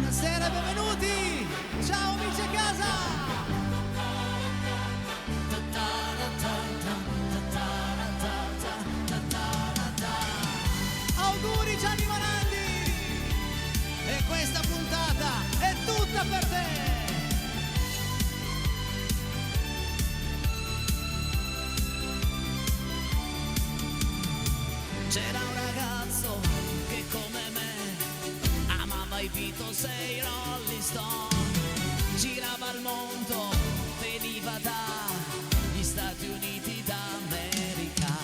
Buonasera e benvenuti! Ciao amici a casa! Auguri Gianni Morandi! E questa puntata è tutta per te! C'era un ragazzo che come me amava i Beatles e i Rolling Stone, girava il mondo, veniva dagli Stati Uniti d'America.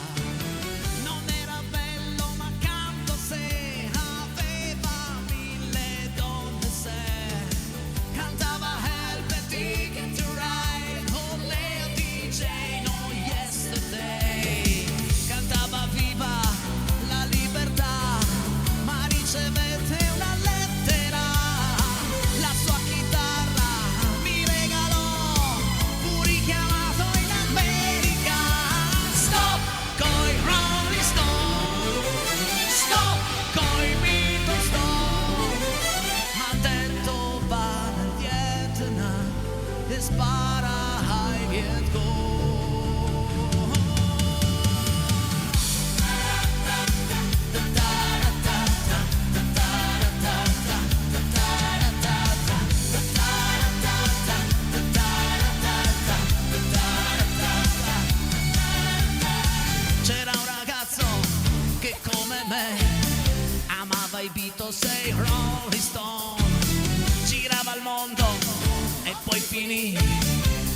Non era bello ma accanto a sé aveva 1000 donne se cantava Help a Ticket to Ride, oh Leo DJ, no Yesterday, cantava viva la libertà, ma ricevette una lettera, la sua chitarra mi regalò, fu richiamato in America. Stop coi Rolling Stone, stop coi Beatles, stop, ha detto va nel Vietnam e spara ai Viet Cong. C'era un ragazzo che come me amava i Beatles e i Rolling Stone, girava il mondo e poi finì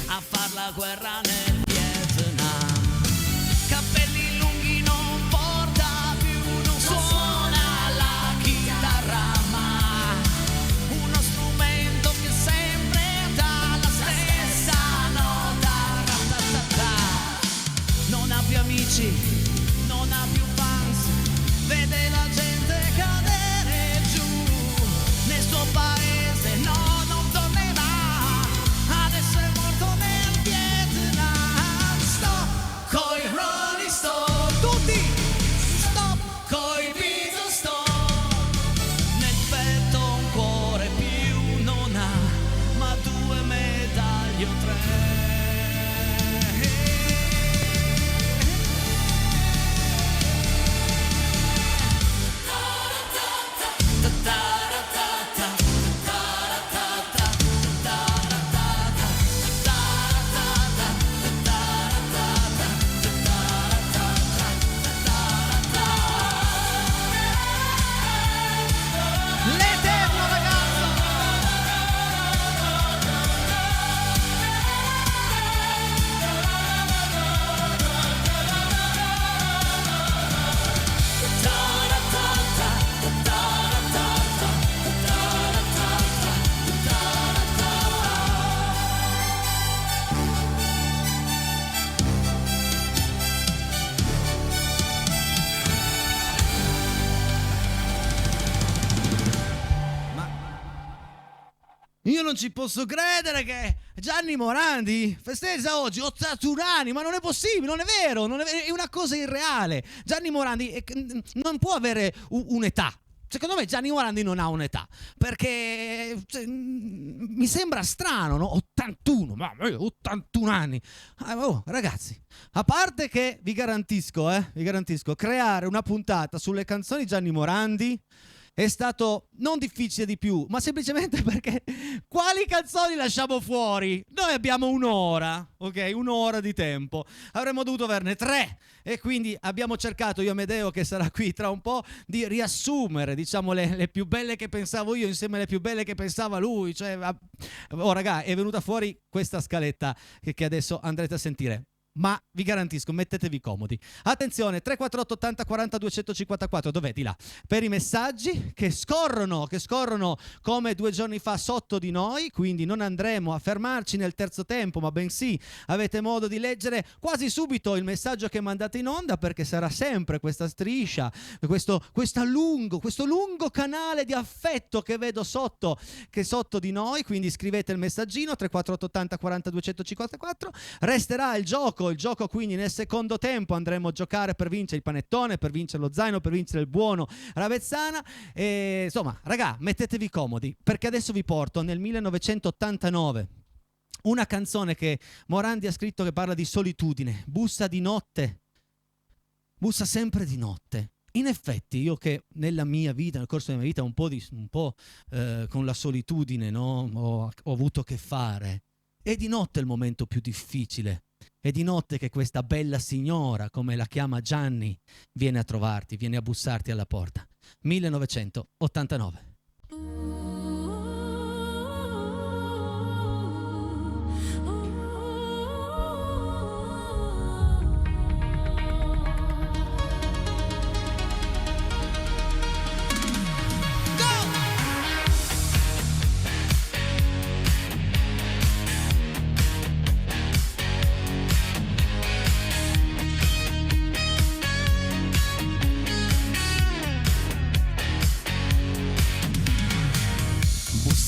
a far la guerra nel Vietnam. Capelli lunghi, non porta più, non suona la chitarra, ma uno strumento che sempre dà la stessa nota. Ratatata. Non ha più amici, non ha più fans, vede la gente cadere giù nel suo paese, no, non tornerà, adesso è morto nel Vietnam. Stop coi Rolling Stone, tutti, stop coi Beatles, stop, nel petto un cuore più non ha, ma 2 medaglie o 3. L'eterno ragazzo! Io non ci posso credere che Gianni Morandi festeggia oggi 81 anni, ma non è possibile, non è vero, è una cosa irreale. Gianni Morandi non può avere un'età. Secondo me Gianni Morandi non ha un'età, perché mi sembra strano, no? 81, ma 81 anni. Ragazzi, a parte che vi garantisco, creare una puntata sulle canzoni Gianni Morandi è stato non difficile di più, ma semplicemente perché quali canzoni lasciamo fuori? Noi abbiamo un'ora, ok? Un'ora di tempo. Avremmo dovuto averne 3 e quindi abbiamo cercato, io e Amedeo che sarà qui tra un po', di riassumere, diciamo, le più belle che pensavo io insieme alle più belle che pensava lui. Cioè, raga, è venuta fuori questa scaletta che adesso andrete a sentire. Ma vi garantisco, mettetevi comodi. Attenzione, 348 80 40 254, dov'è? Di là. Per i messaggi che scorrono come 2 giorni fa sotto di noi, quindi non andremo a fermarci nel terzo tempo, ma bensì avete modo di leggere quasi subito il messaggio che mandate in onda, perché sarà sempre questa striscia, questo lungo canale di affetto che vedo sotto di noi, quindi scrivete il messaggino 348 80 40 254, resterà il gioco il gioco quindi nel secondo tempo andremo a giocare per vincere il panettone, per vincere lo zaino, per vincere il buono Ravezzana. E insomma, raga, mettetevi comodi, perché adesso vi porto nel 1989 una canzone che Morandi ha scritto che parla di solitudine. Bussa di notte, bussa sempre di notte. In effetti io che nella mia vita, nel corso della mia vita un po' con la solitudine, no? ho avuto a che fare. È di notte il momento più difficile. È di notte che questa bella signora, come la chiama Gianni, viene a trovarti, viene a bussarti alla porta. 1989.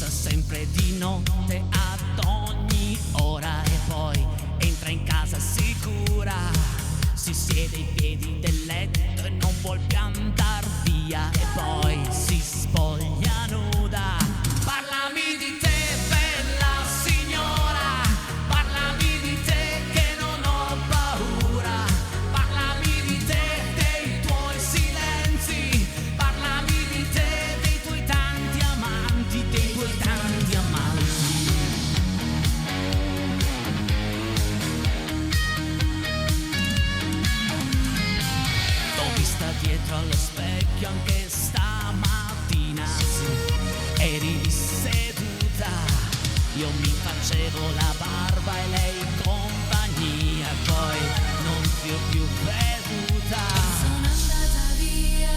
Sempre di notte ad ogni ora e poi entra in casa sicura, si siede ai piedi del letto e non vuol più andar via e poi si spoglia nuda. Parlami di te, bella signora, parlami di te che non ho paura, parlami di te, dei tuoi silenzi, parlami di te, dei tuoi tanti amanti, dei tuoi tanti amanti. T'ho vista dietro allo specchio anche stamattina, sì, eri seduta, io mi facevo la barba e lei compagnia, poi non ti ho più veduta. Sono andata via,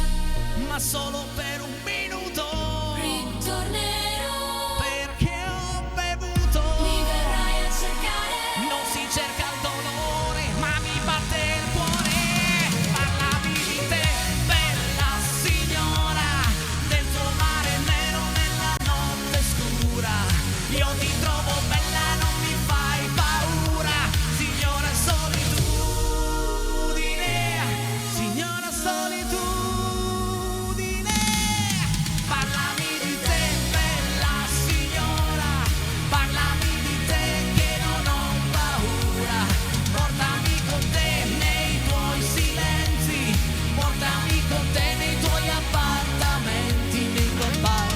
Ma solo per un minuto, ritornerò, perché ho bevuto. mi verrai a cercare. Non si cerca il dolore, ma mi batte il cuore. Parlami di te, bella signora, del tuo mare nero nella notte scura. Io ti trovo bella, non mi fai paura. Signora solitudine, signora solitudine. Parlami di te, bella signora, parlami di te che non ho paura. Portami con te nei tuoi silenzi, portami con te nei tuoi appartamenti, nei tuoi appartamenti.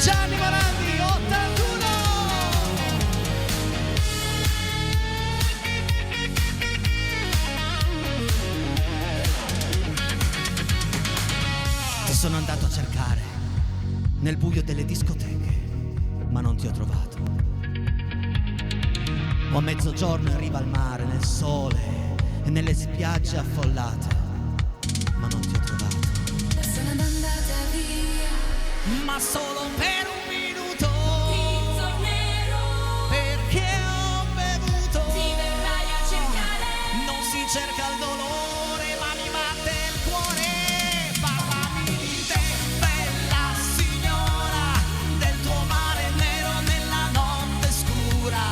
Gianni Morandi, 81! Ti sono andato a cercare nel buio delle discoteche, ma non ti ho trovato. O a mezzogiorno in riva al mare, nel sole e nelle spiagge affollate, ma non ti ho trovato. Sono andata via, Ma solo per un minuto, ritornerò, perché ho bevuto. mi verrai a cercare. Non si cerca il dolore, ma mi batte il cuore. Parlami di te, bella signora, del tuo mare nero nella notte scura.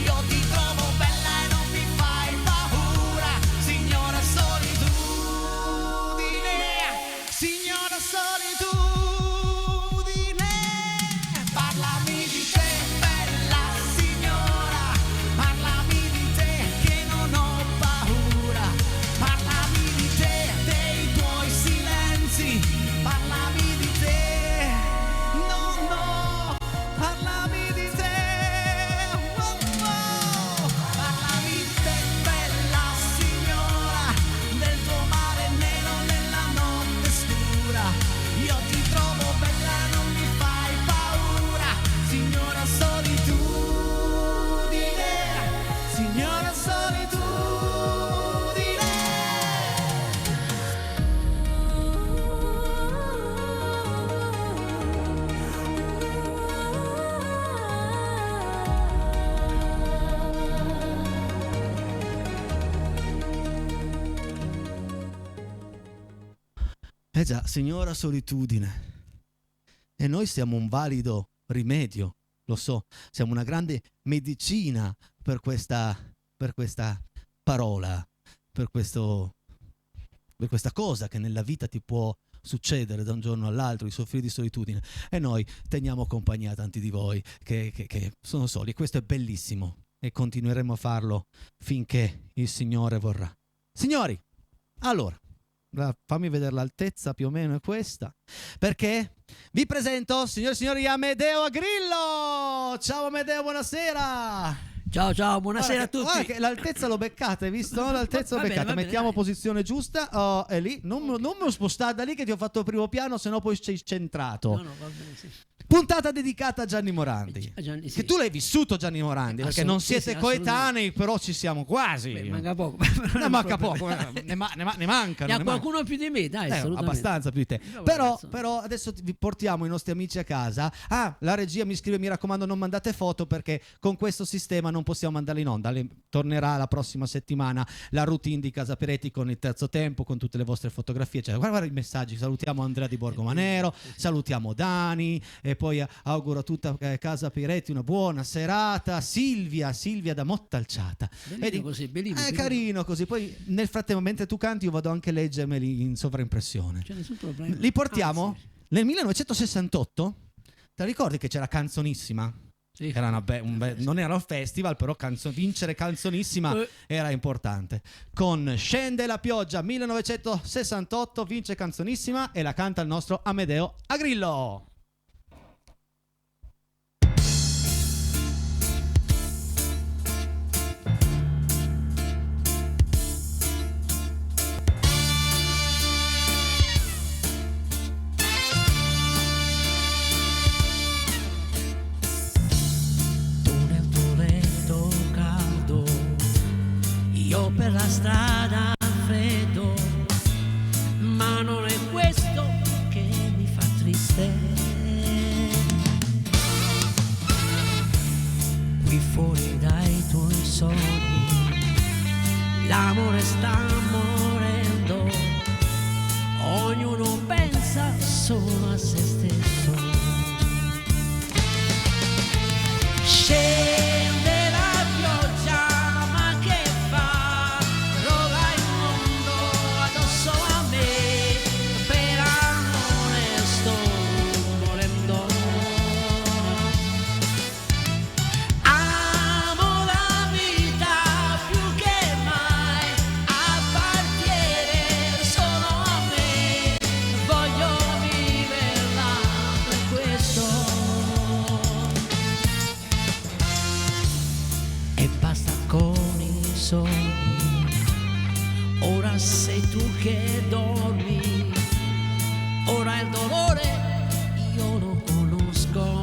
Io ti trovo bella e non mi fai paura. Signora solitudine, signora solitudine. Parlami di te, bella signora, parlami di te che non ho paura. Parlami di te, dei tuoi silenzi, parlami di te. No, no, parlami di te. Oh, oh. Parlami di te, bella signora, del tuo mare nero nella notte scura. Io ti trovo bella, non mi fai paura. Signora solitudine, signora solitudine. Già, signora solitudine. E noi siamo un valido rimedio, lo so, siamo una grande medicina per questa parola, per questa cosa che nella vita ti può succedere da un giorno all'altro, di soffrire di solitudine, e noi teniamo compagnia a tanti di voi che sono soli, e questo è bellissimo, e continueremo a farlo finché il Signore vorrà. Signori, allora, fammi vedere l'altezza, più o meno è questa, perché vi presento, signore e signori, Amedeo Agrillo. Ciao Amedeo, buonasera. Ciao, buonasera a tutti. Guarda che l'altezza l'ho beccata, hai visto? L'altezza l'ho Va bene, beccata. va bene, Mettiamo dai. posizione giusta. È lì. Non me lo spostare da lì che ti ho fatto il primo piano, sennò poi sei centrato. No, va bene, sì. Puntata dedicata a Gianni Morandi. A Gianni, sì. Che tu l'hai vissuto Gianni Morandi, perché non Sì, siete sì, coetanei, però ci siamo quasi. Beh, manca poco. Ne manca poco, ne mancano. Ne ha qualcuno più di me, dai, assolutamente. Abbastanza più di te. Bravo Però, ragazzo. però adesso vi portiamo i nostri amici a casa. La regia mi scrive: mi raccomando, non mandate foto perché con questo sistema non possiamo mandarle in onda. Tornerà la prossima settimana la routine di Casa Peretti con il terzo tempo, con tutte le vostre fotografie. Cioè, guarda i messaggi. Salutiamo Andrea di Borgomanero, salutiamo Dani, e poi auguro a tutta Casa Peretti una buona serata. Silvia da Mottalciata. Bellino così, bellino. Carino così. Poi nel frattempo, mentre tu canti, io vado anche a leggermeli in sovraimpressione. C'è nessun problema. Li portiamo Anzi, nel 1968. Te ricordi che c'era Canzonissima? sì. Era non era un festival, però vincere Canzonissima era importante. Con Scende la pioggia 1968 vince Canzonissima e la canta il nostro Amedeo Agrillo. Io per la strada freddo, ma non è questo che mi fa triste. Qui fuori dai tuoi sogni, l'amore sta morendo, ognuno pensa solo a se stesso. Scende la pioggia, ma che fa? Rola il mondo addosso a me, per amore sto morendo. Amo la vita più che mai, appartiene solo a me, voglio viverla per questo. E basta con i sogni, ora sei tu che dormi, ora il dolore io lo conosco.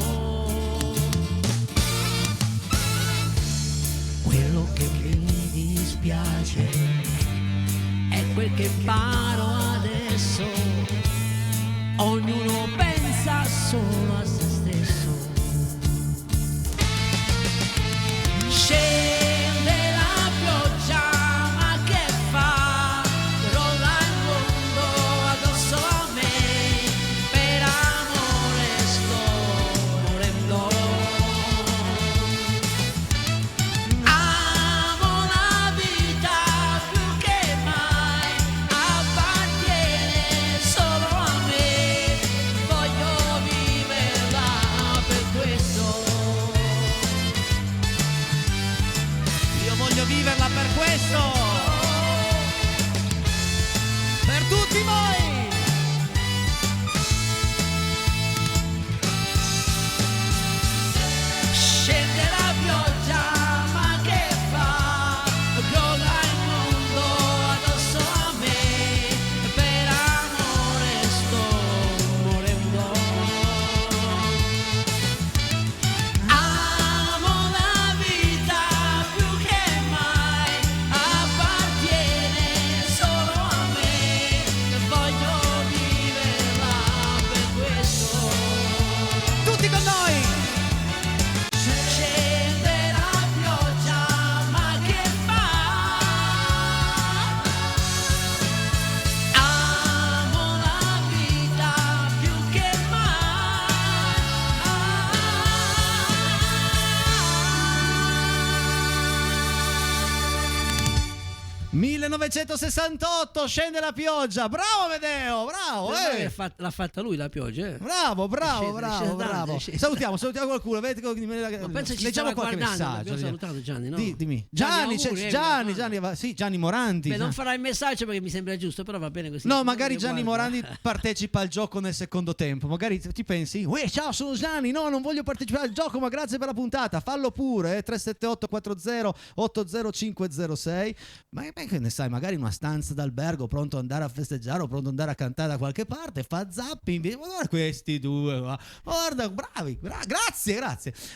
Quello che mi dispiace è quel che imparo adesso, ognuno pensa solo a se stesso. Scende la pioggia, ma che fa? Rolla il mondo addosso a me, per amore sto morendo. Amo la vita più che mai, appartiene solo a me, voglio viverla 1968, scende la pioggia. Bravo Amedeo, bravo. L'ha fatta lui la pioggia. Bravo. È scesa. Salutiamo qualcuno. Ma penso ci leggiamo stava qualche guardando, messaggio. abbiamo salutato Gianni, no? Dimmi. Gianni, Gianni Morandi. Beh, non farai il messaggio perché mi sembra giusto, però va bene così. No, magari Gianni Guarda. Morandi partecipa al gioco nel secondo tempo. Magari ti pensi, uè, ciao, sono Gianni, no, non voglio partecipare al gioco, ma grazie per la puntata. Fallo pure, 378 40 80506. Ma che ne sai, magari in una stanza d'albergo, pronto ad andare a festeggiare o pronto ad andare a cantare da qualche parte, fa zapping. Ma guarda questi due, guarda, bravi, grazie.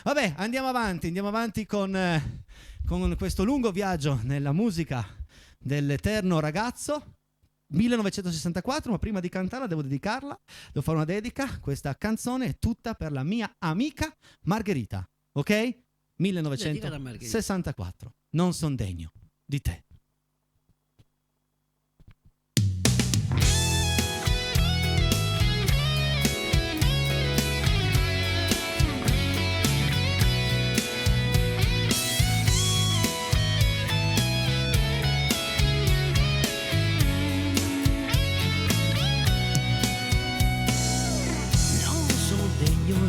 Vabbè, andiamo avanti con questo lungo viaggio nella musica dell'eterno ragazzo. 1964, ma prima di cantarla devo dedicarla, devo fare una dedica. Questa canzone è tutta per la mia amica Margherita, ok? 1964, non son degno di te.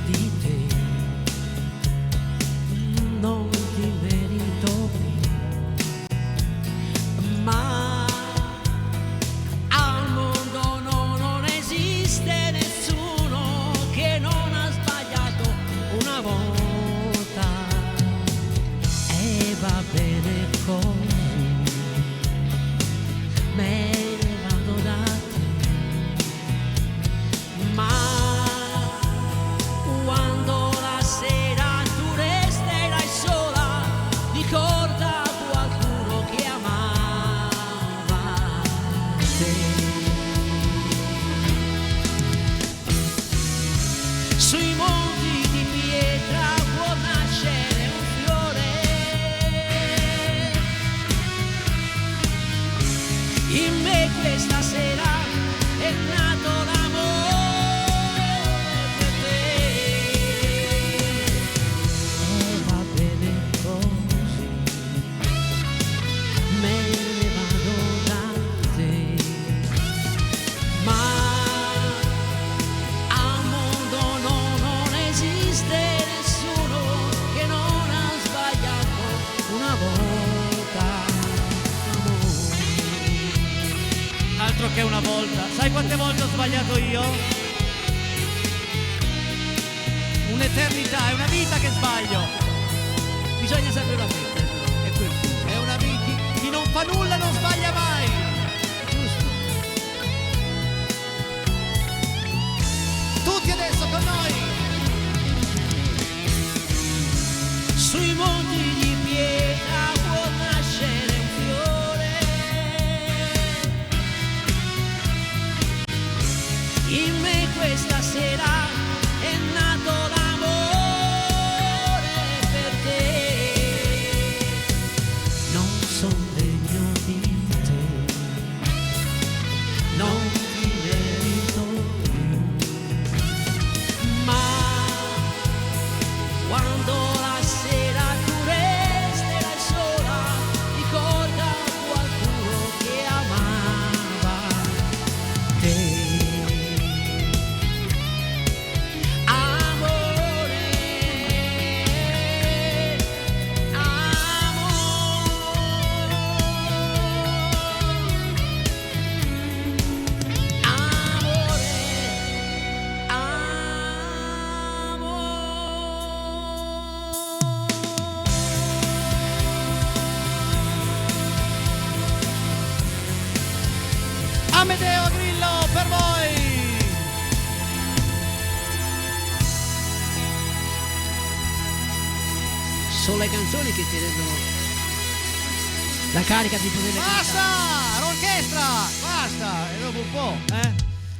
Di te non ti merito più, ma al mondo non esiste nessuno che non ha sbagliato una volta e va bene così, me ne vado da te, ma quando la sera tu resterai sola, ricorda qualcuno che amava te. Sui monti di pietra può nascere un fiore, in me questa sera è nato l'amore. Altro che una volta. Sai quante volte ho sbagliato io? Un'eternità, è una vita che sbaglio. Bisogna sempre ammettere, è quel punto. È una vita. Chi non fa nulla non sbaglia mai. Giusto. Tutti adesso con noi. Sui monti di pietra può nascere un fiore, in me questa sera è nato l'amore per te. Non son degno di te, non ti merito più, ma quando la sera tu resterai sola, ricorda qualcuno che amava te. Amore, Amedeo Grillo per voi. sono le canzoni che ti rendono la carica di poter cantare. Basta, l'orchestra, basta. E dopo un po',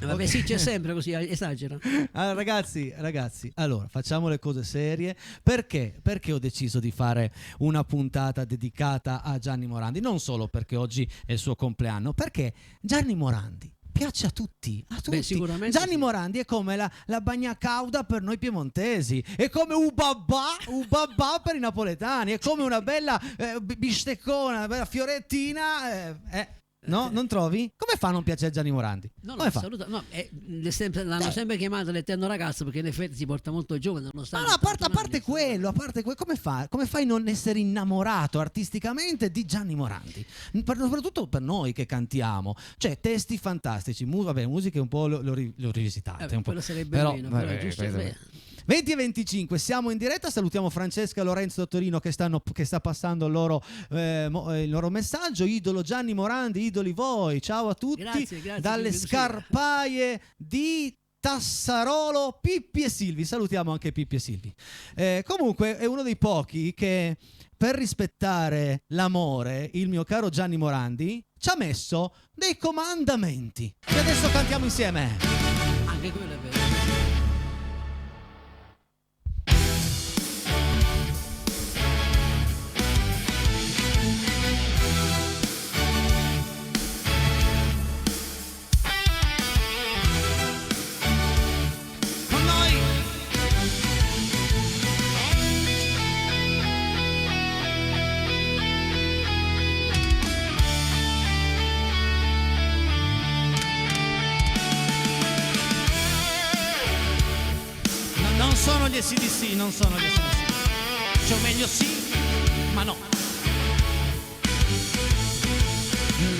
Vabbè, sì, c'è sempre così, esagera. Allora, ragazzi, allora facciamo le cose serie. Perché ho deciso di fare una puntata dedicata a Gianni Morandi? Non solo perché oggi è il suo compleanno, perché Gianni Morandi piace a tutti, a tutti. Beh, sicuramente Gianni sì. Morandi è come la bagna cauda per noi piemontesi, è come ubabà per i napoletani, è come una bella bisteccona, una bella fiorettina. No? Non trovi? Come fa a non piacere Gianni Morandi? No, Come fa? l'hanno sempre chiamato l'eterno ragazzo perché in effetti si porta molto giovane. No, a parte quello, come fai a non essere innamorato artisticamente di Gianni Morandi? Soprattutto per noi che cantiamo, cioè testi fantastici, musiche un po' l'ho rivisitate. Un po'. Quello sarebbe Però, meno, vabbè, però giusto. questo- 20 e 25, siamo in diretta, salutiamo Francesca e Lorenzo da Torino che sta passando il loro messaggio. Idolo Gianni Morandi, idoli voi, ciao a tutti. Grazie, dalle benvenuti. scarpaie di Tassarolo, Pippi e Silvi, salutiamo anche Pippi e Silvi. Comunque è uno dei pochi che per rispettare l'amore, il mio caro Gianni Morandi ci ha messo dei comandamenti che adesso cantiamo insieme. Anche quello è vero. Con noi non sono gli AC/DC, non sono gli AC/DC. Cioè, o meglio sì, ma no.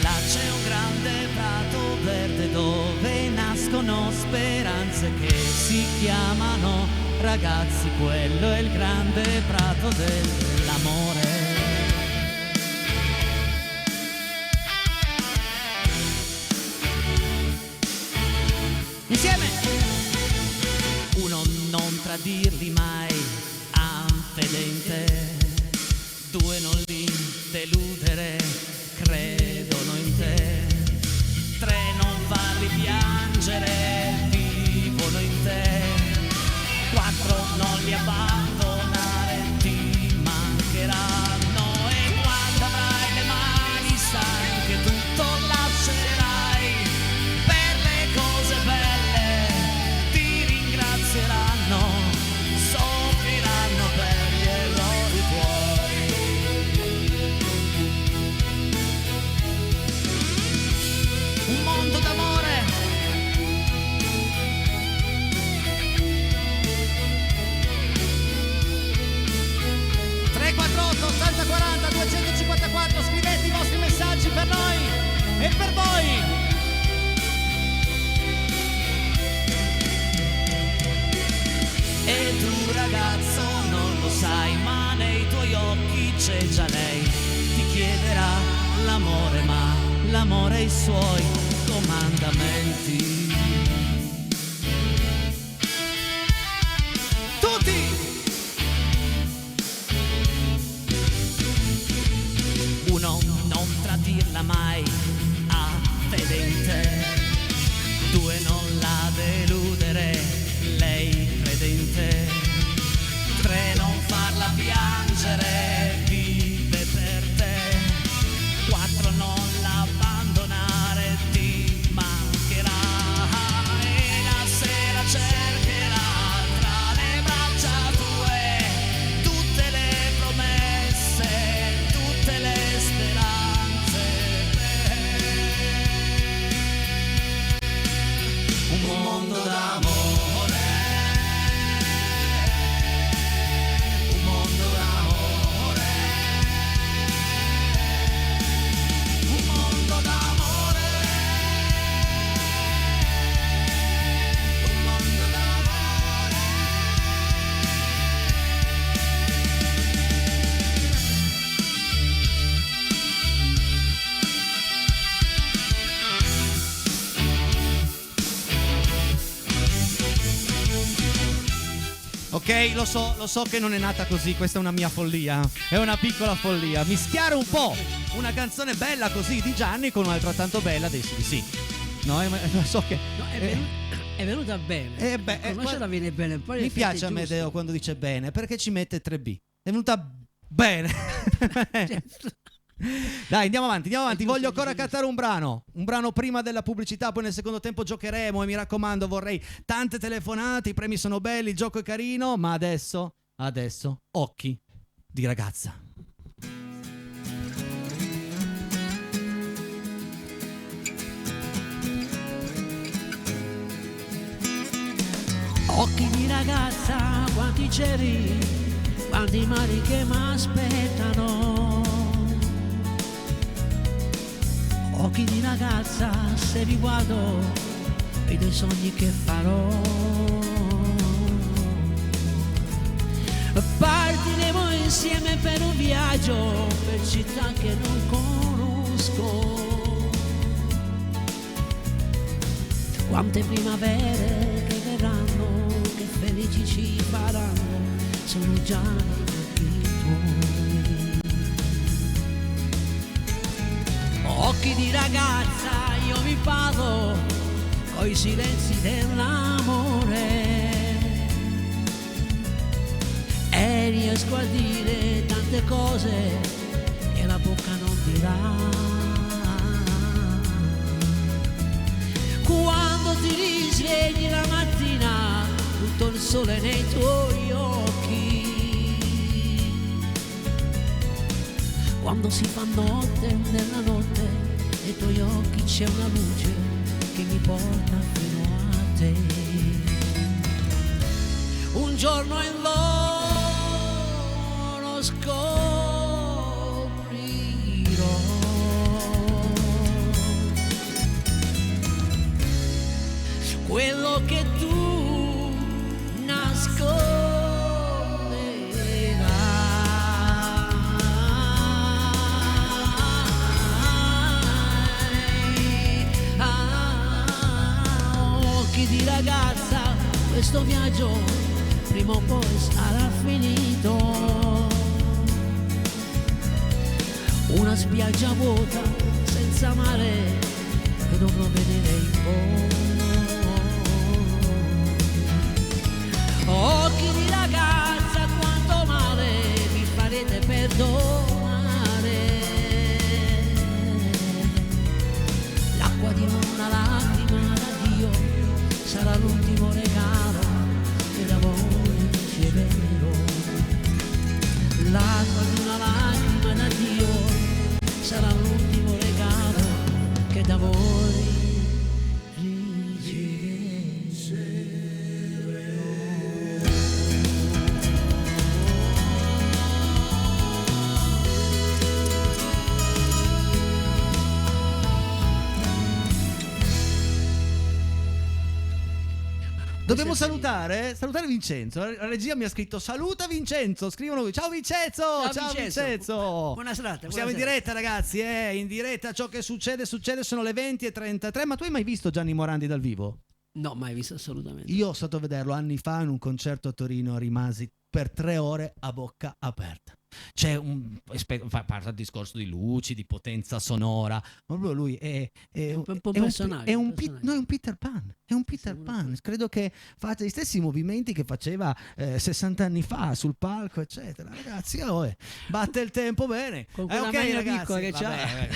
Là c'è un grande prato verde dove nascono speranze che si chiamano ragazzi, quello è il grande prato dell'amore. Insieme. Uno, non tradirli mai, anfedente. Due, non li deludere, credono in te. Tre, non farli piangere, vivono in te. Quattro, non li abbandonare, ti mancheranno. E quando avrai le mani sai che tutto lascerai. Per le cose belle ti ringrazieranno, soffriranno per gli errori tuoi. Un mondo d'amore. 348 80 40 254, scrivete i vostri messaggi per noi e per voi. E tu ragazzo non lo sai, ma nei tuoi occhi c'è già lei. Ti chiederà l'amore, ma l'amore ha i suoi comandamenti. Tutti! Uno, non tradirla mai, fedente. Due, non la deludere, lei crede in te. Tre, non farla piangere, vive per te. Quattro, non la abbandonare, ti mancherà. E la sera cercherà tra le braccia tue tutte le promesse, tutte le speranze. Un mondo d'amore, un mondo d'amore, un mondo d'amore, un mondo d'amore. Ok, lo so che non è nata così, questa è una mia follia, è una piccola follia. Mischiare un po' una canzone bella così di Gianni con un'altra tanto bella dei sì. No, so che... No, è venuta bene. Conoscerla viene bene. Poi Mi in effetti piace è giusto. Amedeo quando dice bene, perché ci mette 3B. È venuta bene. Dai, andiamo avanti. Voglio ancora cantare un brano prima della pubblicità, poi nel secondo tempo giocheremo e mi raccomando, vorrei tante telefonate, i premi sono belli, il gioco è carino, ma adesso occhi di ragazza. Occhi di ragazza, quanti cieli, quanti mari che m'aspettano. Occhi di ragazza, se li guardo, vedo i sogni che farò. Partiremo insieme per un viaggio, per città che non conosco. Quante primavere che verranno, che felici ci faranno, sono già i tuoi. Occhi di ragazza, io vi parlo coi silenzi dell'amore e riesco a dire tante cose che la bocca non dirà. Quando ti risvegli la mattina, tutto il sole nei tuoi occhi. Quando si fa notte, nella notte, nei tuoi occhi c'è una luce che mi porta fino a te. Un giorno in volo scoprirò quello che tu nasconderai. Occhi di ragazza, questo viaggio prima o poi sarà finito. Una spiaggia vuota, senza mare, che dovrò vedere in fondo. Occhi di ragazza, quanto male mi farete perdonare. L'acqua di una lacrima d'addio sarà l'ultimo regalo che da voi riceverò. L'acqua di una lacrima d'addio sarà l'ultimo regalo che da voi Dobbiamo salutare Vincenzo. La regia mi ha scritto saluta Vincenzo. Scrivono ciao Vincenzo. Ciao Vincenzo. Buona serata. Siamo in diretta ragazzi, in diretta. Ciò che succede, sono le 20:33. Ma tu hai mai visto Gianni Morandi dal vivo? No, mai visto assolutamente. Io sono stato a vederlo anni fa in un concerto a Torino, rimasi per 3 ore a bocca aperta. C'è parla il discorso di luci, di potenza sonora, ma proprio lui è un personaggio. È un Peter Pan. È un Peter Pan. Credo che faccia gli stessi movimenti che faceva 60 anni fa sul palco, eccetera. Ragazzi, batte il tempo bene. Con quella mano piccola che c'ha.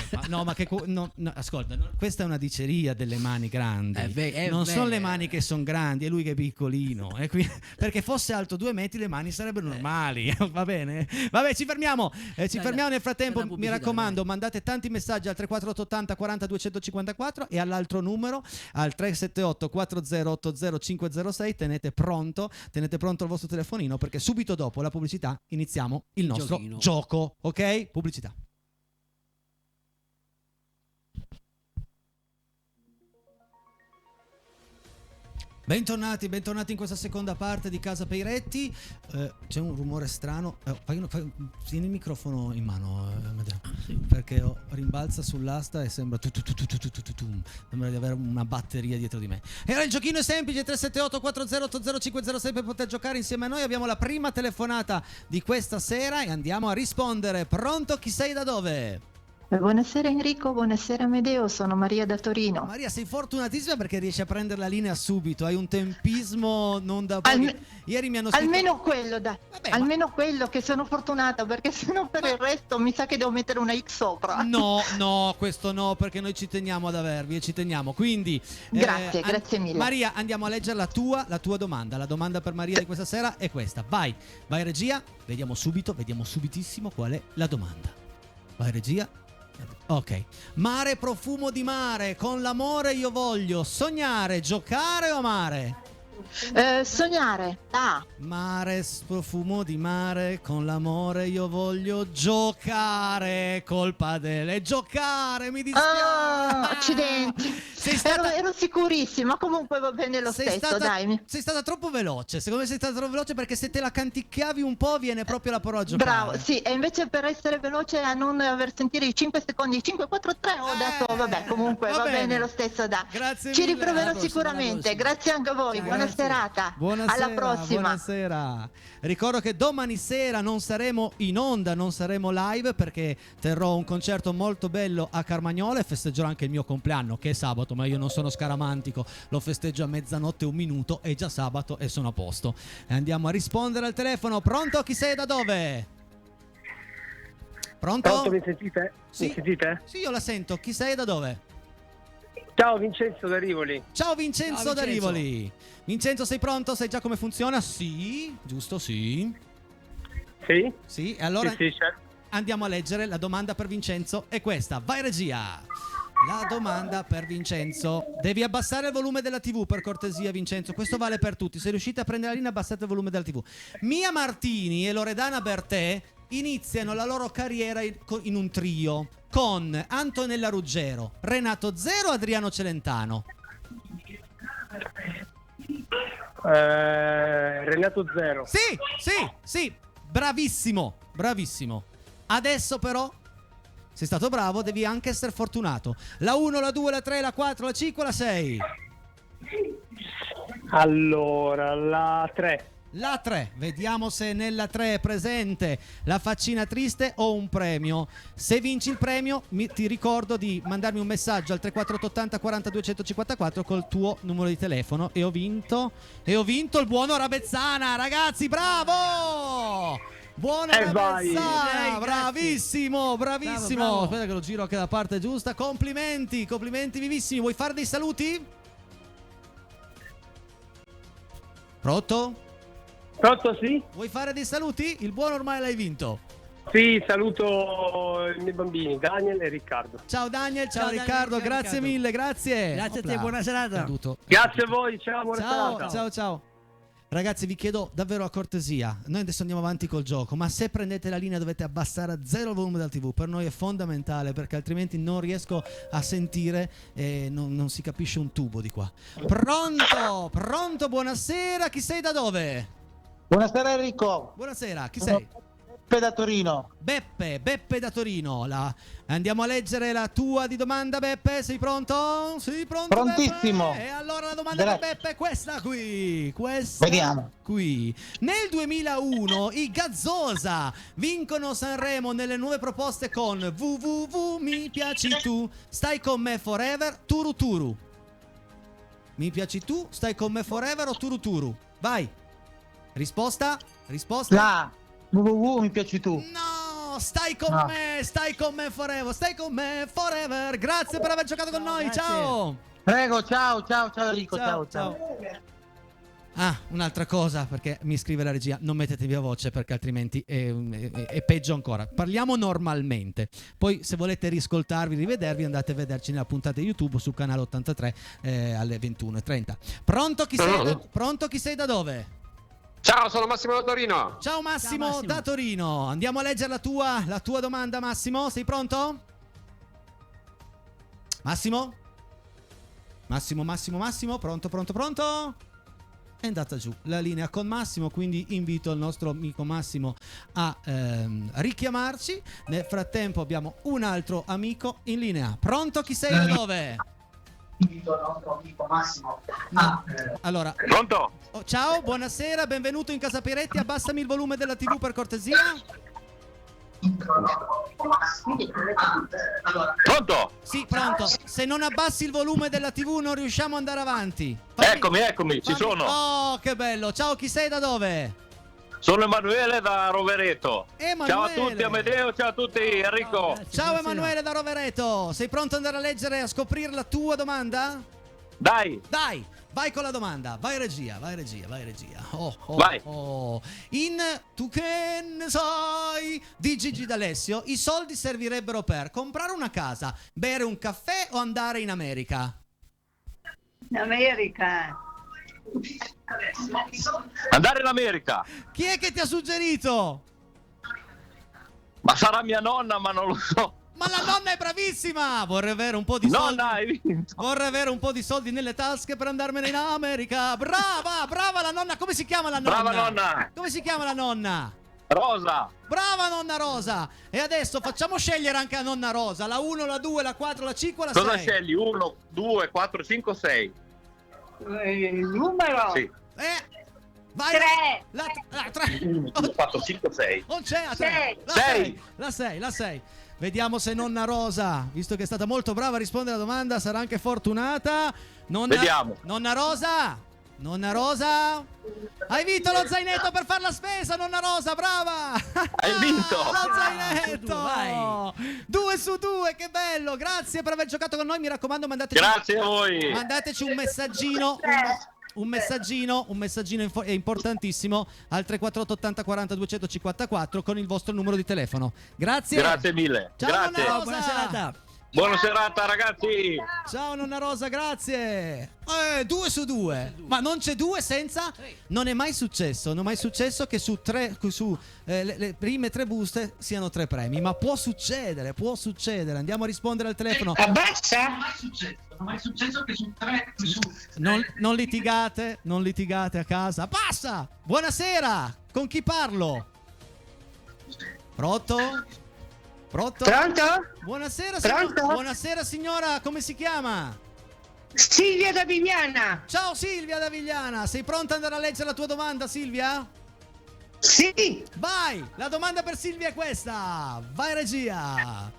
Ascolta, questa è una diceria delle mani grandi. Non sono le mani che sono grandi, è lui che è piccolino. Perché fosse alto 2 metri le mani sarebbero normali. Va bene? Vabbè, ci fermiamo. Fermiamo nel frattempo. Mi raccomando, mandate tanti messaggi al 34880 40 254 e all'altro numero al 378 4080 506. Tenete pronto il vostro telefonino, perché subito dopo la pubblicità iniziamo il nostro gioco. Ok? Pubblicità. Bentornati in questa seconda parte di Casa Peiretti. C'è un rumore strano. Tieni il microfono in mano, perché rimbalza sull'asta e sembra sembra di avere una batteria dietro di me. E allora il giochino è semplice: 378 4080 506 per poter giocare insieme a noi. Abbiamo la prima telefonata di questa sera e andiamo a rispondere. Pronto? Chi sei, da dove? Buonasera Enrico, buonasera Amedeo, sono Maria da Torino. Maria, sei fortunatissima perché riesci a prendere la linea subito, hai un tempismo non da pochi. Ieri mi hanno scritto... Almeno quello, dai. Vabbè, Almeno quello, che sono fortunata, perché sennò per il resto mi sa che devo mettere una X sopra. No, questo no, perché noi ci teniamo ad avervi e ci teniamo. Quindi Grazie mille. Maria, andiamo a leggere la tua domanda. La domanda per Maria di questa sera è questa. Vai regia, vediamo subitissimo qual è la domanda. Vai regia. Ok. Mare, profumo di mare, con l'amore io voglio sognare, giocare o amare? Sognare. Mare, profumo di mare, con l'amore io voglio giocare, colpa delle giocare, mi dispiace. Accidenti. Sei stata... Ero sicurissima, comunque va bene lo stesso, dai. Sei stata troppo veloce, secondo me sei stata troppo veloce, perché se te la canticchiavi un po' viene proprio la parola giocare. Bravo, sì, e invece per essere veloce a non aver sentito i 5 secondi, 5, 4, 3 ho detto, vabbè, comunque va bene lo stesso, dai. Grazie Ci mille. riproverò sicuramente, grazie anche a voi, buona serata. Buonasera, alla prossima. Buonasera. Ricordo che domani sera non saremo in onda, non saremo live, perché terrò un concerto molto bello a Carmagnola e festeggerò anche il mio compleanno, che è sabato, ma io non sono scaramantico, lo festeggio a 00:01, è già sabato e sono a posto. Andiamo a rispondere al telefono. Pronto? Chi sei e da dove? Pronto? Pronto, mi sentite? Sì. Mi sentite? Sì, io la sento. Chi sei e da dove? Ciao, Vincenzo da Rivoli. Ciao Vincenzo, Ciao, da Vincenzo. Rivoli. Vincenzo, sei pronto? Sai già come funziona? Sì, giusto, sì. Sì? Sì, e allora Sì, certo. andiamo a leggere la domanda per Vincenzo. È questa. Vai regia. La domanda per Vincenzo. Devi abbassare il volume della TV, per cortesia, Vincenzo. Questo vale per tutti. Se riuscite a prendere la linea, abbassate il volume della TV. Mia Martini e Loredana Bertè iniziano la loro carriera in un trio con Antonella Ruggero, Renato Zero, Adriano Celentano. Renato Zero. Sì, bravissimo. Adesso però sei stato bravo, devi anche essere fortunato. La 1, la 2, la 3, la 4, la 5, la 6. Allora, la 3. La 3, vediamo se nella 3 è presente la faccina triste o un premio. Se vinci il premio ti ricordo di mandarmi un messaggio al 34880 42 154 col tuo numero di telefono. E ho vinto il buono Rabezzana, ragazzi, bravo! Buona Rabezzana, bravissimo. Bravo. Aspetta che lo giro anche da parte giusta. Complimenti vivissimi. Vuoi fare dei saluti? Pronto? Pronto, sì? Vuoi fare dei saluti? Il buono ormai l'hai vinto. Sì, saluto i miei bambini, Daniel e Riccardo. Ciao Daniel, ciao Daniel, Riccardo, ciao grazie Riccardo. mille, grazie. Grazie a te, Opla. buona serata. Caduto. Grazie a voi, ciao, buona serata. Ciao. Ragazzi, vi chiedo davvero a cortesia, noi adesso andiamo avanti col gioco, ma se prendete la linea dovete abbassare a zero il volume della TV, per noi è fondamentale, perché altrimenti non riesco a sentire e non si capisce un tubo di qua. Pronto, buonasera, chi sei, da dove? Buonasera Enrico, Buonasera, chi sei? Beppe da Torino. Beppe da Torino. Andiamo a leggere la tua di domanda, Beppe. Sei pronto? Sì, pronto. Prontissimo. Beppe? E allora la domanda Grazie. per Beppe è questa qui. Vediamo. Qui. Nel 2001 i Gazzosa vincono Sanremo nelle nuove proposte con www mi piaci tu, stai con me forever, turu turu. Mi piaci tu, stai con me forever o turu turu? Vai. Risposta? La www mi piaci tu. No, stai con No. me forever. Grazie per aver giocato con noi. grazie. Ciao. Prego, ciao Enrico, ciao. Ah, un'altra cosa, perché mi scrive la regia, non mettetevi via voce perché altrimenti è peggio ancora. Parliamo normalmente. Poi se volete riscoltarvi, rivedervi, andate a vederci nella puntata di YouTube sul canale 83 alle 21:30. Pronto, chi sei da dove? Ciao, sono Massimo da Torino. Ciao Massimo, Ciao, Massimo. da Torino. Andiamo a leggere la tua domanda, Massimo. Sei pronto? Massimo? Massimo. Pronto? È andata giù la linea con Massimo, quindi invito il nostro amico Massimo a richiamarci. Nel frattempo abbiamo un altro amico in linea. Pronto? Chi sei da dove? Invito il nostro amico Massimo. No. Allora, Pronto? ciao, buonasera, benvenuto in Casa Piretti. Abbassami il volume della TV per cortesia. Pronto? Sì, pronto. Se non abbassi il volume della TV non riusciamo ad andare avanti. Eccomi, ci sono. Oh, che bello. Ciao, chi sei, da dove? Sono Emanuele da Rovereto. Emanuele. Ciao a tutti, Amedeo, ciao a tutti, Enrico. Ciao Emanuele da Rovereto. Sei pronto ad andare a leggere e a scoprire la tua domanda? Dai, Vai con la domanda. Vai regia. Vai. In Tu che ne sai di Gigi D'Alessio, i soldi servirebbero per comprare una casa, bere un caffè o andare in America? In America. andare in America. Chi è che ti ha suggerito? Ma sarà mia nonna, ma non lo so. Ma la nonna è bravissima! Vorrei avere un po' di soldi. Nonna, hai vinto. Vorrei avere un po' di soldi nelle tasche per andarmene in America. Brava la nonna. Come si chiama la nonna? Brava nonna. Come si chiama la nonna? Rosa. Brava nonna Rosa. E adesso facciamo scegliere anche a nonna Rosa. La 1, la 2, la 4, la 5, la 6. Cosa scegli? 1, 2, 4, 5, 6. Il numero? Sì. Vai. 3. La 3. 1, 2, 4, 5, 6. Non c'è la 3. Sei. La 6. Vediamo se nonna Rosa, visto che è stata molto brava a rispondere alla domanda, sarà anche fortunata. Vediamo. Nonna Rosa, hai vinto lo zainetto per fare la spesa, nonna Rosa, brava! Hai vinto. Lo zainetto! Vai. 2 su 2, che bello! Grazie per aver giocato con noi, mi raccomando, mandateci Grazie a voi. Mandateci un messaggino. Un messaggino è importantissimo al 348 80 40 254 con il vostro numero di telefono. Grazie. Grazie mille. Ciao, Grazie. nonna Rosa. Buona serata. Buona serata, ragazzi. Ciao nonna Rosa, grazie. 2 su 2. Ma non c'è 2 senza? Non è mai successo. Non è mai successo che su le prime 3 buste siano 3 premi. Ma può succedere. Andiamo a rispondere al telefono. Abbassa? Non è mai successo che su 3 Non litigate a casa. Passa! Buonasera! Con chi parlo? Pronto? Pronto? Buonasera, Pronto? Buonasera signora, come si chiama? Silvia da Viviana. Ciao Silvia da Vigliana, sei pronta ad andare a leggere la tua domanda, Silvia? Sì. Vai, la domanda per Silvia è questa. Vai regia.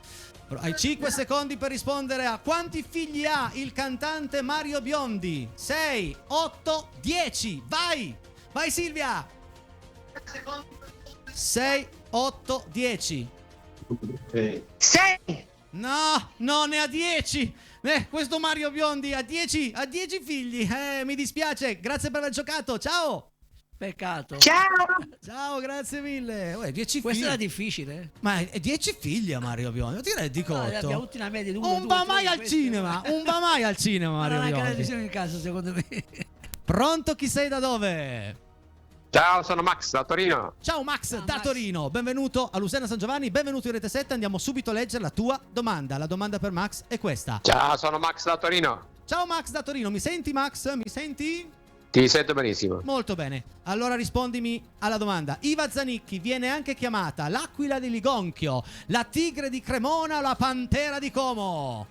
Hai 5 secondi per rispondere a quanti figli ha il cantante Mario Biondi? 6, 8, 10. Vai Silvia. 6, 8, 10. 6. No, ne ha 10. Questo Mario Biondi ha 10 figli. Mi dispiace. Grazie per aver giocato. Ciao. Peccato. Ciao, grazie mille. 10 Questo figli. era difficile. Ma è 10 figli a Mario Biondi. Non ti rendi conto? Abbiamo tutti una media di 1, Non va mai al cinema. Non va mai al cinema Ma Mario non ha anche la Biondi. televisione in casa, secondo me. Pronto, chi sei, da dove? Ciao, sono Max da Torino. Ciao Max da Max. Torino, benvenuto a Luserna San Giovanni, benvenuto in Rete 7, andiamo subito a leggere la tua domanda. La domanda per Max è questa. Ciao, sono Max da Torino. Ciao Max da Torino, mi senti Max? Mi senti? Ti sento benissimo. Molto bene, allora rispondimi alla domanda. Iva Zanicchi viene anche chiamata l'aquila di Ligonchio, la tigre di Cremona o la pantera di Como?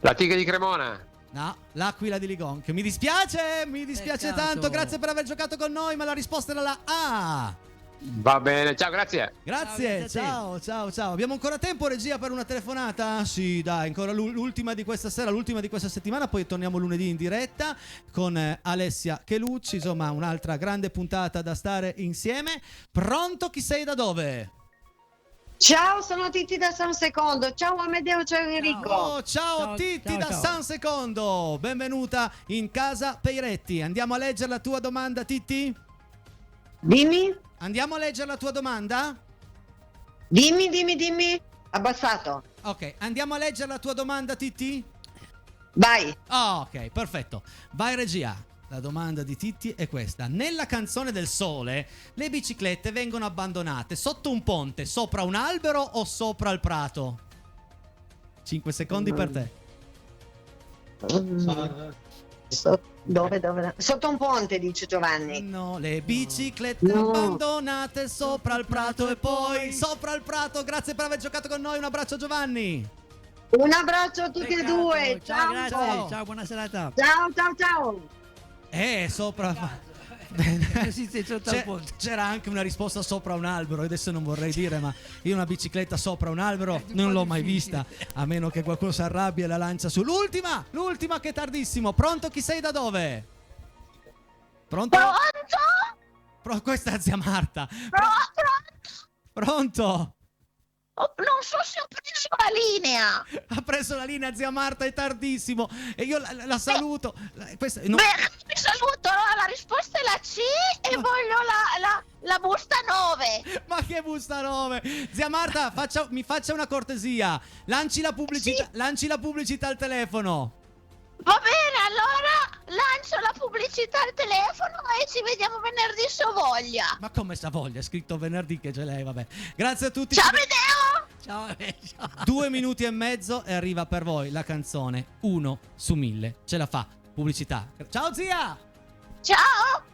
La tigre di Cremona. No, l'aquila di Ligonchio. Mi dispiace Peccato. tanto, grazie per aver giocato con noi, ma la risposta era la A. Va bene, ciao, grazie. Grazie, Ciao, grazie ciao. Abbiamo ancora tempo, regia, per una telefonata? Sì, dai, ancora l'ultima di questa sera, l'ultima di questa settimana, poi torniamo lunedì in diretta con Alessia Chelucci, insomma un'altra grande puntata da stare insieme. Pronto, chi sei, da dove? Ciao, sono Titti da San Secondo. Ciao Amedeo, ciao Enrico. Oh, ciao Ciao, Titti ciao, da ciao. San Secondo, benvenuta in casa Peiretti. Andiamo a leggere la tua domanda, Titti? Dimmi. Andiamo a leggere la tua domanda? Dimmi. Abbassato. Ok, andiamo a leggere la tua domanda, Titti? Vai. Ok, perfetto. Vai regia. La domanda di Titti è questa. Nella canzone del sole le biciclette vengono abbandonate sotto un ponte, sopra un albero o sopra il prato? 5 secondi per te. Dove? Sotto un ponte, dice Giovanni. No, le biciclette No. abbandonate sopra il prato e poi sopra il prato. Grazie per aver giocato con noi. Un abbraccio Giovanni. Un abbraccio a tutti e Peccato. due. Ciao, grazie. Ciao. Ciao, buona serata. Ciao. Sopra. Resistenza sotto al ponte. C'era anche una risposta sopra un albero, adesso non vorrei dire, ma io una bicicletta sopra un albero non l'ho mai vista, a meno che qualcuno si arrabbia e la lancia su. L'ultima che è tardissimo. Pronto? Chi sei, da dove? Pronto? Questa è zia Marta. Pronto? Non so se ho preso la linea. Ha preso la linea zia Marta, è tardissimo e io la saluto. Questa, no. Mi saluto, la risposta è la C e voglio la busta 9. Ma che busta 9? Zia Marta, mi faccia una cortesia. Lanci la pubblicità al telefono. Va bene, allora lancio la pubblicità al telefono e ci vediamo venerdì se ho voglia. Ma come sa voglia? È scritto venerdì che ce l'hai, vabbè. Grazie a tutti. Ciao Amedeo! Ciao. 2 minuti e mezzo e arriva per voi la canzone 1 su 1000. Ce la fa. Pubblicità. Ciao zia! Ciao!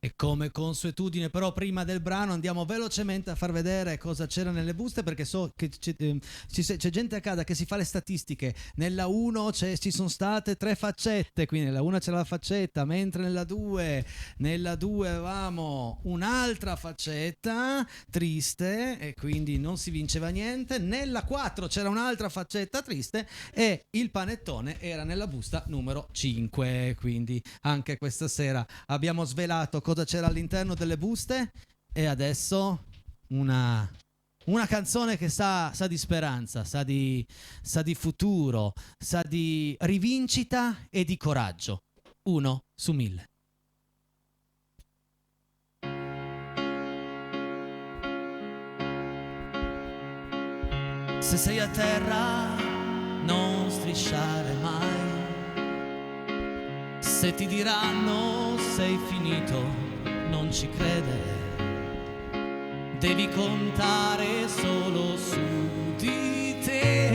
E come consuetudine, però, prima del brano andiamo velocemente a far vedere cosa c'era nelle buste, perché so che c'è gente a casa che si fa le statistiche. Nella 1 ci sono state 3 faccette, quindi nella 1 c'era la faccetta, mentre nella 2 avevamo un'altra faccetta triste e quindi non si vinceva niente. Nella 4 c'era un'altra faccetta triste e il panettone era nella busta numero 5, quindi anche questa sera abbiamo svelato cosa c'era all'interno delle buste e adesso una canzone che sa di speranza, sa di futuro, sa di rivincita e di coraggio. 1 su 1000. Se sei a terra non strisciare mai, se ti diranno sei finito, non ci credere, devi contare solo su di te.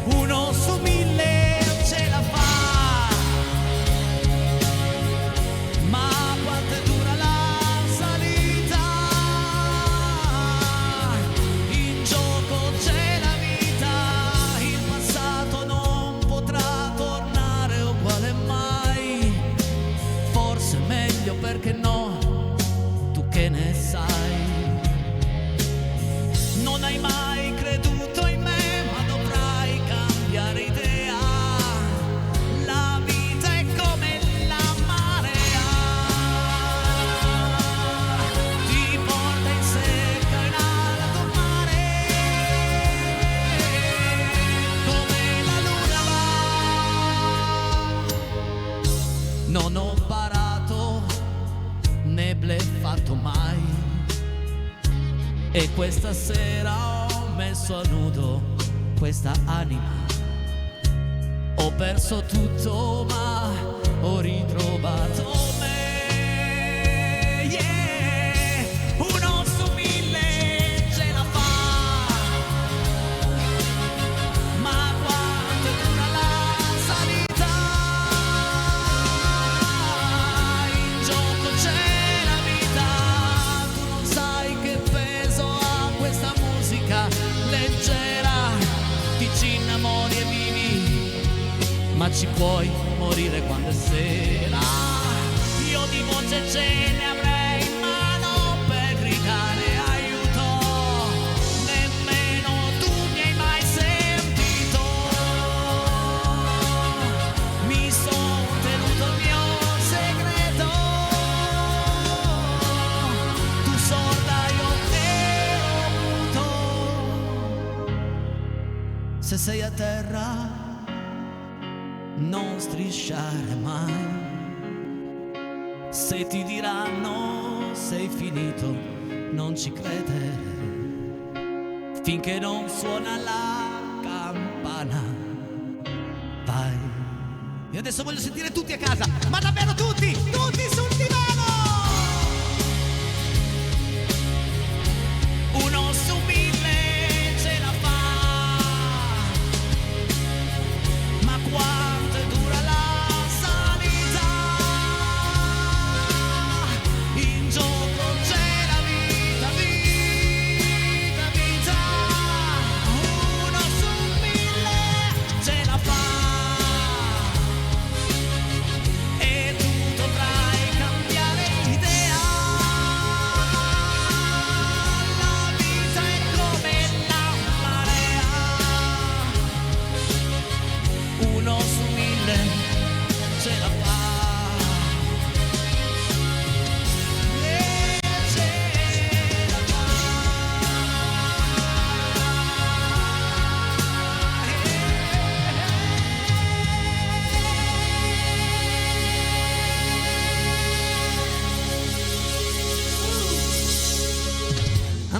1 su 1000 ce la fa, ma quanto è dura la salita, in gioco c'è la vita, il passato non potrà tornare uguale mai, forse meglio, perché no, tu che ne sai. Non hai mai creduto in me, ma dovrai cambiare idea, la vita è come la marea, ti porta in secca in alto mare, come la luna va. Non ho parato né bleffato mai, e questa sera ho messo a nudo questa anima. Ho perso tutto ma ho ritrovato me, yeah. 1 su 1000 ce la fa, ma quanto è dura la salita, in gioco c'è la vita, tu non sai che peso ha questa musica leggera, ti ci innamori e vivi, ma ci puoi morire quando è sera. Io di voce ce ne avrei in mano per gridare aiuto, nemmeno tu mi hai mai sentito, mi son tenuto il mio segreto, tu sorda io ero muto. Se sei a terra non strisciare mai, se ti diranno sei finito non ci credere, finché non suona la campana vai. E adesso voglio sentire tutti a casa, ma davvero tutti sul divano. 1 su 1000 ce la fa, ma quanto è dura la salita, in gioco c'è la vita, vita, vita. 1 su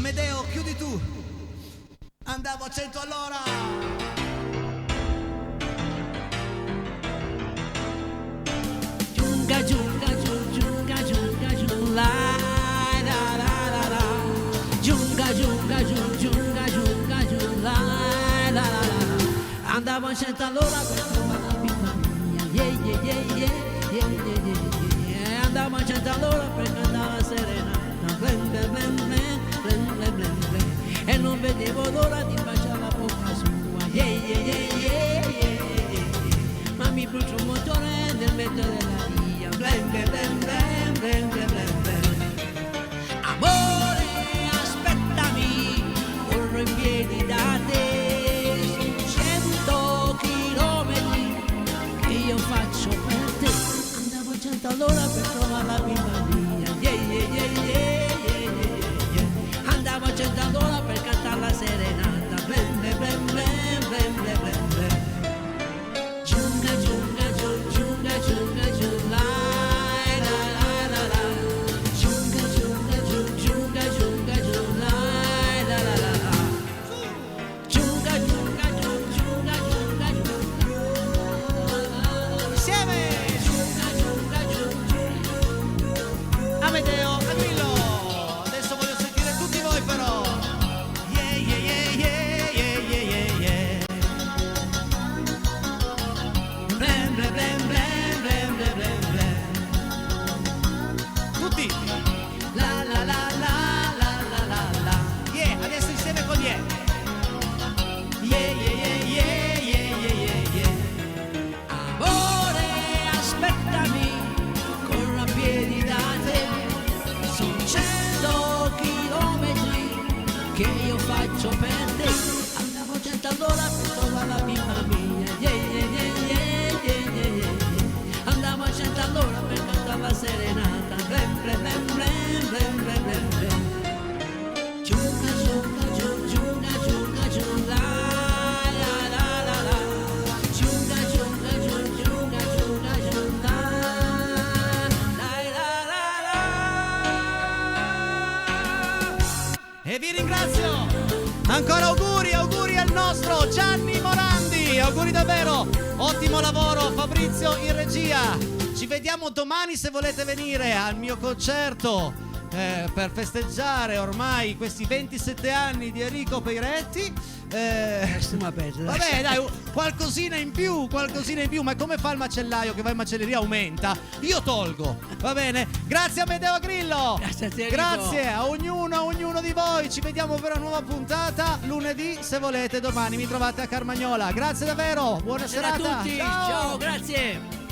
Amedeo, chiudi tu. Andavo a 100 all'ora. Giunga, giunga, giunga, giunga, giunga, la la la la la. Giunga, giunga, giunga, giunga, giunga, la la la la. Andavo a 100 all'ora per trovare la bimba mia, yeah, yeah, yeah, yeah, yeah, yeah, yeah, yeah. Andavo a 100 all'ora per cantare la serenata, blem, blem, blem, blem, blem, blem, blem, blem. E non vedevo l'ora di baciare la bocca sua, yeah, yeah, yeah, yeah, yeah, yeah, yeah. Ma mi brucio un motore nel mezzo della via, blem, blem, blem, blem, blem, blem, blem, blem. Amore, aspettami, corro in piedi da te, 100 chilometri che io faccio per te. Andavo a 100 all'ora per trovare la bimba mia, yeah, yeah, yeah, yeah, yeah, yeah, yeah. Andavo a 100 all'ora per cantare la serenata, blem, blem, blem, blem, blem, blem, blem, blem. Giunga, giunga, giunga, giunga, giunga, la la la la. Giunga, giunga, giunga, giunga, giunga, la la la la. Giunga, giunga, giunga, giunga, giunga. Insieme. Giunga, giunga, giunga. Amedeo, Grillo. Adesso voglio sentire tutti voi però. Yeah, yeah, yeah, yeah, yeah, yeah, yeah, yeah. Blem, blem, blem, blem, blem, blem, blem, blem. Tutti. La la la la la la la la. Yeah, adesso insieme con yeah. Yeah, yeah, yeah, yeah, yeah, yeah, yeah, yeah. Amore, aspettami, corro a piedi da te, sono 100 chilometri che io faccio per te. Andavo a 100 all'ora per trovare la bimba mia, yeah, yeah, yeah, yeah, yeah, yeah, yeah. Andavo a 100 all'ora per cantare la serenata, blem, blem, blem, blem, blem, blem, blem, blem. Giunga, giunga, giunga, giunga, giunga, la la la la. Giunga, giunga, giunga, giunga, giunga, la la la. E vi ringrazio. Ancora auguri al nostro Gianni Morandi. Auguri davvero. Ottimo lavoro Fabrizio in regia. Ci vediamo domani se volete venire al mio concerto per festeggiare ormai questi 27 anni di Enrico Peiretti. Vabbè dai, qualcosina in più, ma come fa il macellaio che va in macelleria aumenta? Io tolgo, va bene? Grazie a Amedeo Grillo. Grazie a te, Enrico. Grazie a ognuno di voi. Ci vediamo per una nuova puntata lunedì se volete. Domani mi trovate a Carmagnola. Grazie davvero, buona Buonasera serata. a tutti, ciao, grazie.